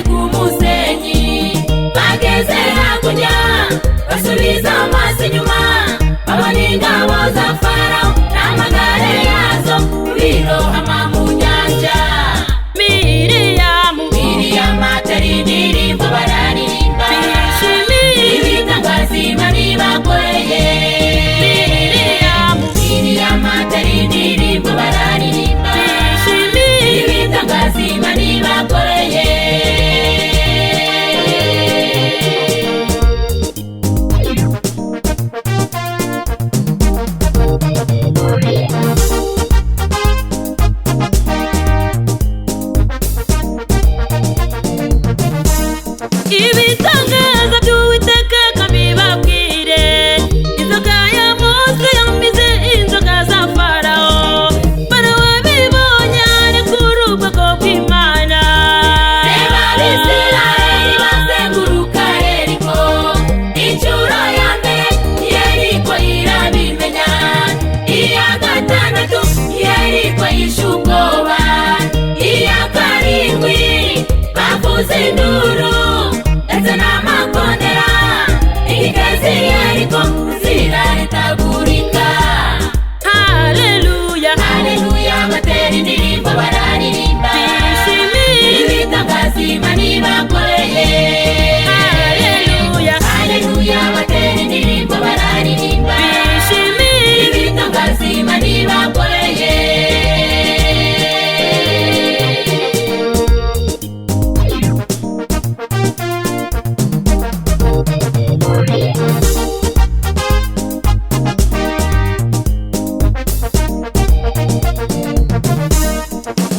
ku musenyi bageze hakurya basubiza amaso inyuma babona ingabo za Farawo n'amagare yazo birohama mu nyanja. Miriyamu atera indirimbo bararirimba ibitangaza Imana ibakoreye. Miriyamu atera indirimbo bararirimba ibitangaza Imana ibakoreye. Ibitangaza by'Uwiteka kabibabwire, inzoka ya Mose yamize inzoka za Farawo. Farawo abibonye arekura ubwoko bw'Imana. Reba Abisirayeli bazenguruka Yeriko, inshuro ya mbere Yeriko irabimenya, iya gatandatu Yeriko yishe ubwoba, iya karindwi bavuza induru ndetse n'amakondera, igeze Yeriko ziraritagurika. Haleluya, haleluya, batera indirimbo bararirimba ibitangaza Imana ibakoreye. haleluya, haleluya, batera indirimbo bararirimba ibitangaza Imana ibakoreye.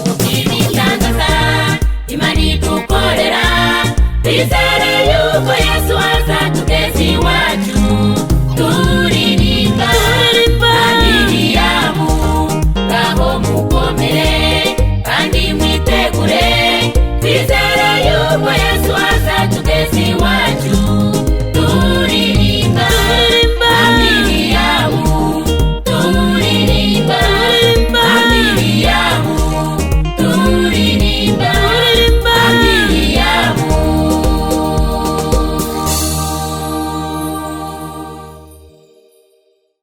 Ibitangaza Imana idukorera bizere